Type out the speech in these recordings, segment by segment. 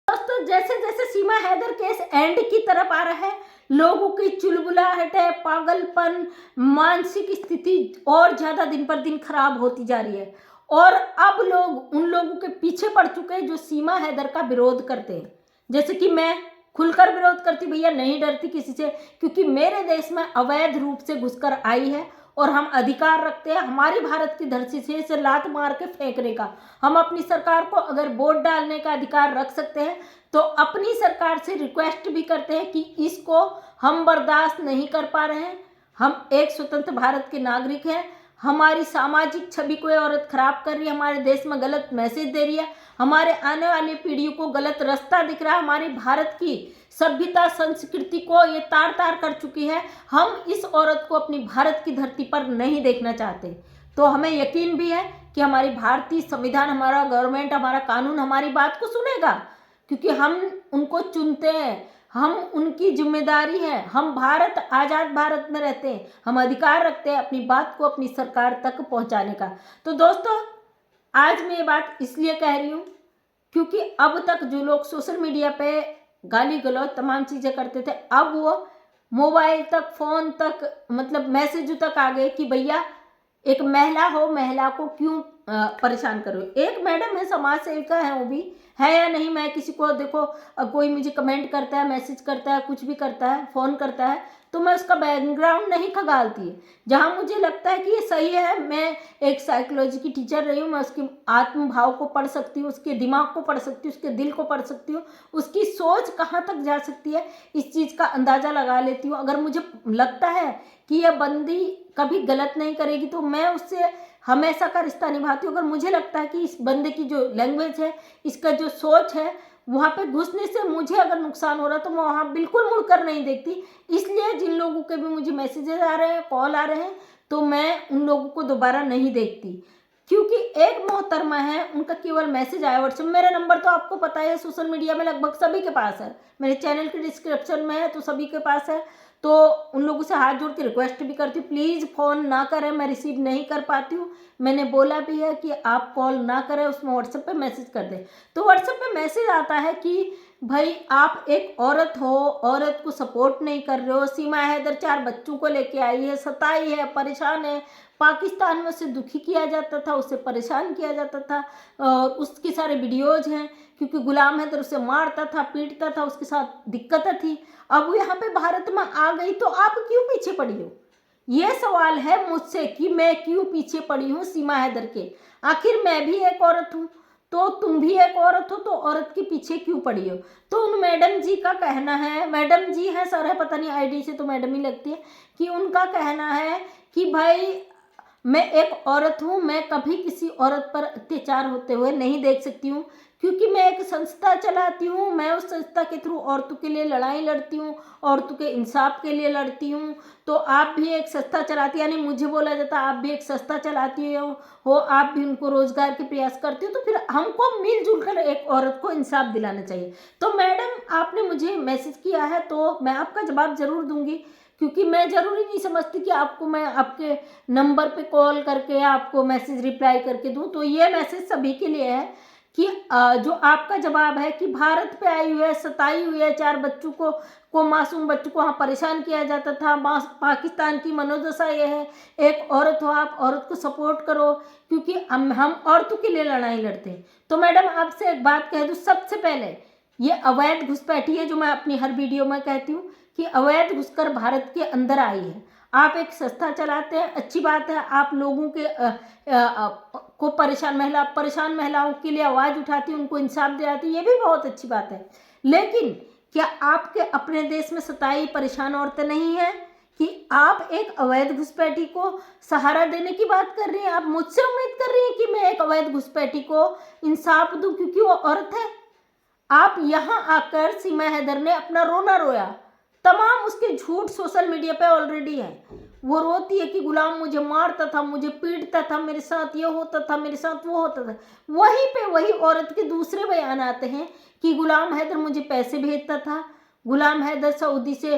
दोस्तों जैसे जैसे सीमा हैदर केस एंड की तरफ आ रहा है, लोगों की चुलबुलाहट है, पागलपन, मानसिक स्थिति और ज्यादा दिन पर दिन खराब होती जा रही है। और अब लोग उन लोगों के पीछे पड़ चुके हैं जो सीमा हैदर का विरोध करते हैं। जैसे कि मैं खुलकर विरोध करती, भैया नहीं डरती किसी से, क्योंकि मेरे देश में अवैध रूप से घुसकर आई है और हम अधिकार रखते हैं हमारी भारत की धरती से इसे लात मार के फेंकने का। हम अपनी सरकार को अगर वोट डालने का अधिकार रख सकते हैं तो अपनी सरकार से रिक्वेस्ट भी करते हैं कि इसको हम बर्दाश्त नहीं कर पा रहे हैं। हम एक स्वतंत्र भारत के नागरिक हैं, हमारी सामाजिक छवि को ये औरत खराब कर रही है, हमारे देश में गलत मैसेज दे रही है, हमारे आने वाली पीढ़ियों को गलत रास्ता दिख रहा है, हमारी भारत की सभ्यता संस्कृति को ये तार तार कर चुकी है। हम इस औरत को अपनी भारत की धरती पर नहीं देखना चाहते। तो हमें यकीन भी है कि हमारी भारतीय संविधान, हमारा गवर्नमेंट, हमारा कानून हमारी बात को सुनेगा, क्योंकि हम उनको चुनते हैं, हम उनकी जिम्मेदारी है। हम भारत, आज़ाद भारत में रहते हैं, हम अधिकार रखते हैं अपनी बात को अपनी सरकार तक पहुंचाने का। तो दोस्तों आज मैं ये बात इसलिए कह रही हूँ क्योंकि अब तक जो लोग सोशल मीडिया पे गाली गलौज तमाम चीज़ें करते थे, अब वो मोबाइल तक, फ़ोन तक, मतलब मैसेज तक आ गए कि भैया एक महिला हो, महिला को क्यों परेशान करो। एक मैडम है, समाज सेविका है, वो भी है या नहीं, मैं किसी को देखो कोई मुझे कमेंट करता है, मैसेज करता है, कुछ भी करता है, फ़ोन करता है, तो मैं उसका बैकग्राउंड नहीं खगालती है। जहाँ मुझे लगता है कि ये सही है, मैं एक साइकोलॉजी की टीचर रही हूँ, मैं उसके आत्म भाव को पढ़ सकती हूँ, उसके दिमाग को पढ़ सकती हूँ, उसके दिल को पढ़ सकती हूँ, उसकी सोच कहाँ तक जा सकती है, इस चीज़ का अंदाज़ा लगा लेती हूँ। अगर मुझे लगता है कि यह बंदी कभी गलत नहीं करेगी तो मैं उससे हमेशा का रिश्ता निभाती हूँ। अगर मुझे लगता है कि इस बंदे की जो लैंग्वेज है, इसका जो सोच है, वहाँ पे घुसने से मुझे अगर नुकसान हो रहा तो मैं वहाँ बिल्कुल मुड़कर नहीं देखती। इसलिए जिन लोगों के भी मुझे मैसेजेस आ रहे हैं, कॉल आ रहे हैं, तो मैं उन लोगों को दोबारा नहीं देखती, क्योंकि एक मोहतरमा है, उनका केवल मैसेज आया व्हाट्सएप। मेरा नंबर तो आपको पता है, सोशल मीडिया में लगभग सभी के पास है, मेरे चैनल के डिस्क्रिप्शन में है, तो सभी के पास है। तो उन लोगों से हाथ जोड़ के रिक्वेस्ट भी करती हूँ, प्लीज़ फ़ोन ना करें, मैं रिसीव नहीं कर पाती हूँ। मैंने बोला भी है कि आप कॉल ना करें, उसमें व्हाट्सएप पे मैसेज कर दें। तो व्हाट्सएप पे मैसेज आता है कि भाई आप एक औरत हो, औरत को सपोर्ट नहीं कर रहे हो, सीमा हैदर 4 बच्चों को लेके आई है, सताई है, परेशान है, पाकिस्तान में उसे दुखी किया जाता था, उसे परेशान किया जाता था, और उसके सारे वीडियोज़ हैं, क्योंकि गुलाम हैदर उसे मारता था, पीटता था, उसके साथ दिक्कतें थी। अब वो यहाँ पे भारत में आ गई तो आप क्यों पीछे पड़ी हो? ये सवाल है मुझसे कि मैं क्यों पीछे पड़ी हूँ सीमा हैदर के। आखिर मैं भी एक औरत हूँ, तो तुम भी एक औरत हो, तो औरत के पीछे क्यों पड़ी हो? तो उन मैडम जी का कहना है, मैडम जी है, सर है, पता नहीं, आईडी से तो मैडम ही लगती है, कि उनका कहना है कि भाई मैं एक औरत हूँ, मैं कभी किसी औरत पर अत्याचार होते हुए नहीं देख सकती हूँ, क्योंकि मैं एक संस्था चलाती हूँ, मैं उस संस्था के थ्रू औरतों के लिए लड़ाई लड़ती हूँ, औरतों के इंसाफ के लिए लड़ती हूँ। तो आप भी एक संस्था चलाती, यानी मुझे बोला जाता आप भी एक संस्था चलाती हो, आप भी उनको रोजगार के प्रयास करती हो, तो फिर हमको मिलजुल कर एक औरत को इंसाफ दिलाना चाहिए। तो मैडम आपने मुझे मैसेज किया है तो मैं आपका जवाब ज़रूर दूंगी, क्योंकि मैं ज़रूरी नहीं समझती कि आपको मैं आपके नंबर पे कॉल करके आपको मैसेज रिप्लाई करके दूं। तो ये मैसेज सभी के लिए है कि जो आपका जवाब है कि भारत पे आई हुई है, सताई हुई है, 4 बच्चों को मासूम बच्चों को वहाँ परेशान किया जाता था। पाकिस्तान की मनोदशा ये है, एक औरत हो, आप औरत को सपोर्ट करो, क्योंकि हम औरतों के लिए लड़ाई लड़ते हैं। तो मैडम आपसे एक बात कह दूँ, सबसे पहले ये अवैध घुसपैठी है, जो मैं अपनी हर वीडियो में कहती हूँ कि अवैध घुसकर भारत के अंदर आई है। आप एक संस्था चलाते हैं, अच्छी बात है, आप लोगों के को परेशान महिलाओं के लिए आवाज़ उठाती है, उनको इंसाफ दिलाती है, ये भी बहुत अच्छी बात है। लेकिन क्या आपके अपने देश में सताई परेशान औरतें नहीं हैं कि आप एक अवैध घुसपैठी को सहारा देने की बात कर रही हैं? आप मुझसे उम्मीद कर रही हैं कि मैं एक अवैध घुसपैठी को इंसाफ दूं क्योंकि वो औरत है? आप यहाँ आकर सीमा हैदर ने अपना रोना रोया, तमाम उसके झूठ सोशल मीडिया पे ऑलरेडी है। वो रोती है कि गुलाम मुझे मारता था, मुझे पीटता था, मेरे साथ ये होता था, मेरे साथ वो होता था। वहीं पे वही औरत के दूसरे बयान आते हैं कि गुलाम हैदर मुझे पैसे भेजता था, गुलाम हैदर सऊदी से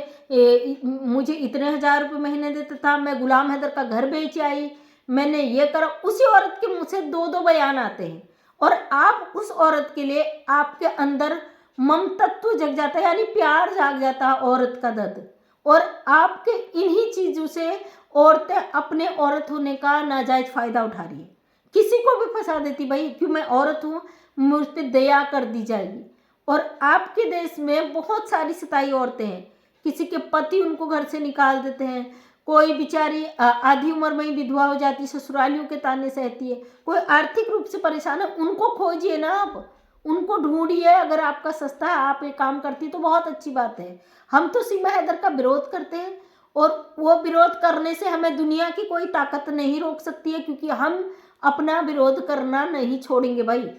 मुझे इतने 1000 रुपये महीने देता था, मैं गुलाम हैदर का घर बेच आई, मैंने ये करा। उसी औरत के मुँह से 2-2 बयान आते हैं, और आप उस औरत के लिए आपके अंदर ममतत्व जग जाता है, यानी प्यार जाग जाता है औरत का दर्द। और आपके इन्हीं चीज़ों से औरतें अपने औरत होने का नाजायज़ फ़ायदा उठा रही है, किसी को भी फंसा देती, भाई क्यों मैं औरत हूँ मुझ पे दया कर दी जाएगी। और आपके देश में बहुत सारी सताई औरतें हैं, किसी के पति उनको घर से निकाल देते हैं, कोई बेचारी आधी उम्र में ही विधवा हो जाती है, ससुरालियों के ताने सहती है, कोई आर्थिक रूप से परेशान है, उनको खोजिए ना, आप उनको ढूंढिए। अगर आपका सस्ता है, आप ये काम करती तो बहुत अच्छी बात है। हम तो सीमा हैदर का विरोध करते हैं, और वो विरोध करने से हमें दुनिया की कोई ताकत नहीं रोक सकती है, क्योंकि हम अपना विरोध करना नहीं छोड़ेंगे भाई।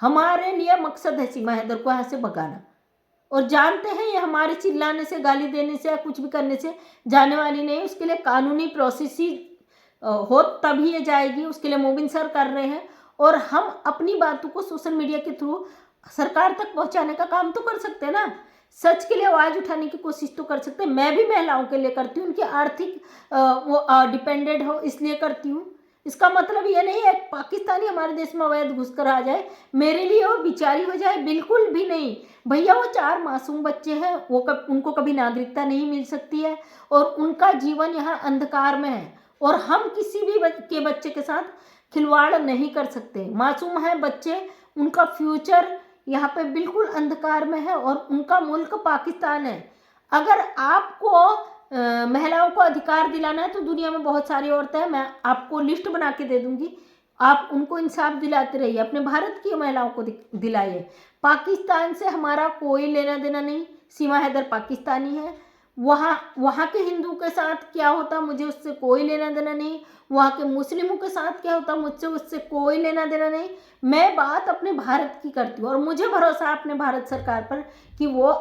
हमारे लिए मकसद है सीमा हैदर को यहाँ से भगाना, और जानते हैं ये हमारे चिल्लाने से, गाली देने से या कुछ भी करने से जाने वाली नहीं। उसके लिए कानूनी प्रोसेस ही हो तभी ये जाएगी, उसके लिए मोबिन सर कर रहे हैं। और हम अपनी बातों को सोशल मीडिया के थ्रू सरकार तक पहुंचाने का काम तो कर सकते हैं ना, सच के लिए आवाज़ उठाने की कोशिश तो कर सकते हैं। मैं भी महिलाओं के लिए करती हूँ, उनकी आर्थिक वो डिपेंडेंट हो इसलिए करती हूँ। इसका मतलब ये नहीं है पाकिस्तानी हमारे देश में अवैध घुसकर आ जाए, मेरे लिए वो बिचारी हो जाए, बिल्कुल भी नहीं भैया। वो 4 मासूम बच्चे हैं, वो उनको कभी नागरिकता नहीं मिल सकती है, और उनका जीवन यहाँ अंधकार में है, और हम किसी भी के बच्चे के साथ खिलवाड़ नहीं कर सकते। मासूम हैं बच्चे, उनका फ्यूचर यहाँ पे बिल्कुल अंधकार में है, और उनका मुल्क पाकिस्तान है। अगर आपको महिलाओं को अधिकार दिलाना है तो दुनिया में बहुत सारी औरतें हैं, मैं आपको लिस्ट बना के दे दूंगी, आप उनको इंसाफ दिलाते रहिए, अपने भारत की महिलाओं को दिलाइए। पाकिस्तान से हमारा कोई लेना देना नहीं, सीमा हैदर पाकिस्तानी है, वहाँ के हिंदू के साथ क्या होता मुझे उससे कोई लेना देना नहीं, वहाँ के मुस्लिमों के साथ क्या होता मुझसे उससे कोई लेना देना नहीं। मैं बात अपने भारत की करती हूँ, और मुझे भरोसा है अपने भारत सरकार पर कि वो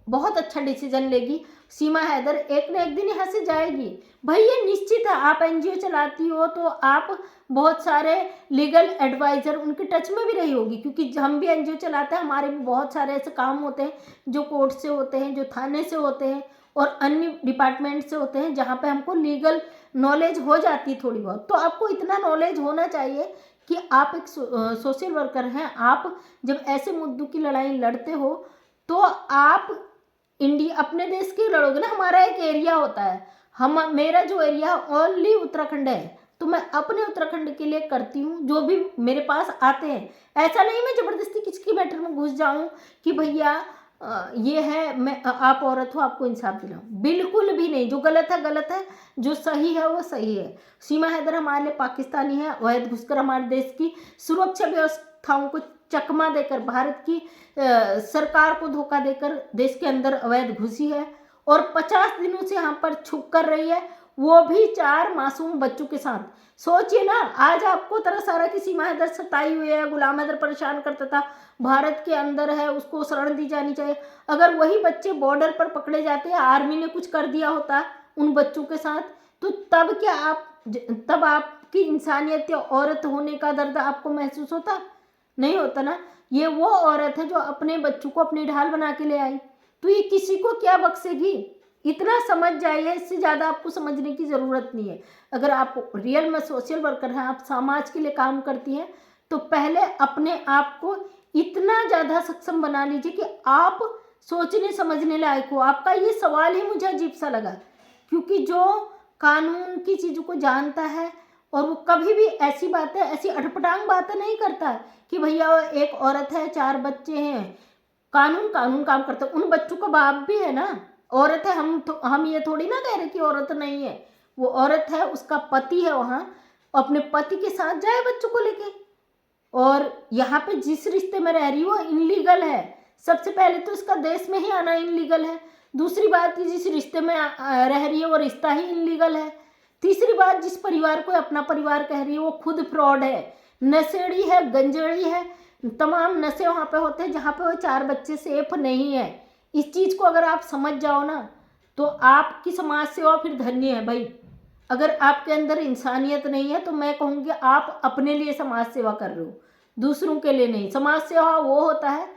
बहुत अच्छा डिसीजन लेगी। सीमा हैदर एक न एक दिन यहाँ से जाएगी भाई, ये निश्चित है। आप एनजीओ चलाती हो तो आप बहुत सारे लीगल एडवाइज़र उनके टच में भी रही होगी, क्योंकि हम भी एनजीओ चलाते हैं, हमारे भी बहुत सारे ऐसे काम होते हैं जो कोर्ट से होते हैं, जो थाने से होते हैं, और अन्य डिपार्टमेंट से होते हैं, जहाँ पे हमको लीगल नॉलेज हो जाती है थोड़ी बहुत। तो आपको इतना नॉलेज होना चाहिए कि आप एक सोशल वर्कर हैं, आप जब ऐसे मुद्दों की लड़ाई लड़ते हो तो आप इंडिया अपने देश की लड़ोगे ना। हमारा एक एरिया होता है, मेरा जो एरिया ओनली उत्तराखंड है, तो मैं अपने उत्तराखंड के लिए करती हूँ जो भी मेरे पास आते हैं। ऐसा नहीं मैं ज़बरदस्ती किसी की मैटर में घुस जाऊँ कि भैया ये है, मैं आप औरत हो आपको इंसाफ दिलाऊं, बिल्कुल भी नहीं। जो गलत है गलत है, जो सही है वो सही है। सीमा हैदर हमारे लिए पाकिस्तानी है, अवैध घुसकर हमारे देश की सुरक्षा व्यवस्थाओं को चकमा देकर, भारत की सरकार को धोखा देकर देश के अंदर अवैध घुसी है, और 50 दिनों से यहाँ पर छुप कर रही है, वो भी 4 मासूम बच्चों के साथ। सोचिए ना, आज आपको तरह सारा की सीमा हैदर सताई हुई है, गुलाम हैदर परेशान करता था, भारत के अंदर है, उसको शरण दी जानी चाहिए। अगर वही बच्चे बॉर्डर पर पकड़े जाते हैं, आर्मी ने कुछ कर दिया होता उन बच्चों के साथ, तो तब क्या तब आपकी इंसानियत या औरत होने का दर्द आपको महसूस होता? नहीं होता ना। ये वो औरत है जो अपने बच्चों को अपनी ढाल बना के ले आई, तो ये किसी को क्या बख्शेगी? इतना समझ जाइए, इससे ज़्यादा आपको समझने की ज़रूरत नहीं है। अगर आप रियल में सोशल वर्कर हैं, आप समाज के लिए काम करती हैं, तो पहले अपने आप को इतना ज़्यादा सक्षम बना लीजिए कि आप सोचने समझने लायक हो। आपका ये सवाल ही मुझे अजीब सा लगा, क्योंकि जो कानून की चीज़ों को जानता है और वो कभी भी ऐसी बातें, ऐसी अटपटांग बातें नहीं करता है कि भैया एक औरत है, 4 बच्चे हैं, कानून कानून काम करता है। उन बच्चों का बाप भी है ना, औरत है। हम ये थोड़ी ना कह रहे कि औरत नहीं है, वो औरत है, उसका पति है वहाँ, अपने पति के साथ जाए बच्चों को लेके। और यहाँ पे जिस रिश्ते में रह रही है वो इनलीगल है। सबसे पहले तो इसका देश में ही आना इनलीगल है। दूसरी बात, जिस रिश्ते में रह रही है वो रिश्ता ही इनलीगल है। तीसरी बात, जिस परिवार को अपना परिवार कह रही है वो खुद फ्रॉड है, नशेड़ी है, गंजेड़ी है, तमाम नशे वहाँ पे होते हैं जहाँ पे वो 4 बच्चे सेफ नहीं है। इस चीज़ को अगर आप समझ जाओ ना, तो आपकी समाज सेवा फिर धन्य है भाई। अगर आपके अंदर इंसानियत नहीं है तो मैं कहूँगी आप अपने लिए समाज सेवा कर रहे हो, दूसरों के लिए नहीं। समाज सेवा वो होता है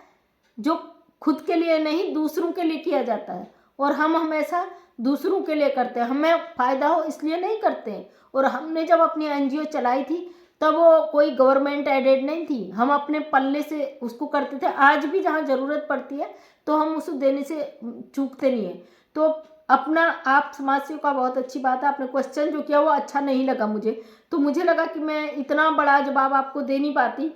जो खुद के लिए नहीं, दूसरों के लिए किया जाता है, और हम हमेशा दूसरों के लिए करते हैं, हमें फ़ायदा हो इसलिए नहीं करते हैं। और हमने जब अपनी एनजीओ चलाई थी तब वो कोई गवर्नमेंट एडेड नहीं थी, हम अपने पल्ले से उसको करते थे। आज भी जहाँ ज़रूरत पड़ती है तो हम उसको देने से चूकते नहीं है। तो अपना आप समाज सेवा का बहुत अच्छी बात है। आपने क्वेश्चन जो किया वो अच्छा नहीं लगा मुझे, तो मुझे लगा कि मैं इतना बड़ा जवाब आपको दे नहीं पाती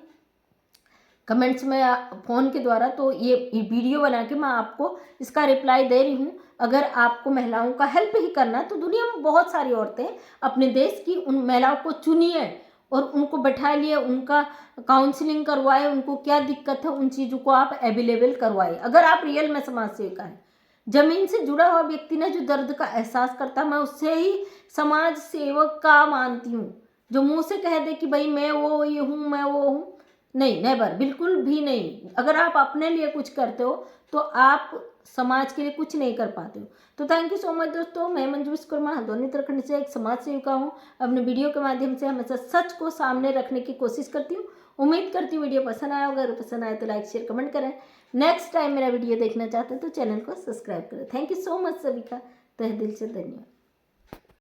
कमेंट्स में फ़ोन के द्वारा, तो ये वीडियो बना के मैं आपको इसका रिप्लाई दे रही हूँ। अगर आपको महिलाओं का हेल्प ही करना है तो दुनिया में बहुत सारी औरतें अपने देश की, उन महिलाओं को चुनिए और उनको बैठा लिए, उनका काउंसलिंग करवाए, उनको क्या दिक्कत है उन चीज़ों को आप अवेलेबल करवाए। अगर आप रियल में समाज सेविका है, जमीन से जुड़ा हुआ व्यक्ति ने जो दर्द का एहसास करता है, मैं उससे ही समाज सेवक का मानती हूँ। जो मुंह से कह दे कि भाई मैं वो ये हूँ, मैं वो हूँ, नहीं, नेवर, बिल्कुल भी नहीं। अगर आप अपने लिए कुछ करते हो तो आप समाज के लिए कुछ नहीं कर पाते हो। तो थैंक यू सो मच दोस्तों। मैं मंजू विश्वकर्मा हल्द्वानी उत्तराखंड से एक समाज सेविका हूँ। अपने वीडियो के माध्यम से हमेशा सच को सामने रखने की कोशिश करती हूँ। उम्मीद करती हूँ वीडियो पसंद आया होगा। अगर पसंद आए तो लाइक शेयर कमेंट करें। नेक्स्ट टाइम मेरा वीडियो देखना चाहते हैं तो चैनल को सब्सक्राइब करें। थैंक यू सो मच सभी का तहे दिल से धन्यवाद।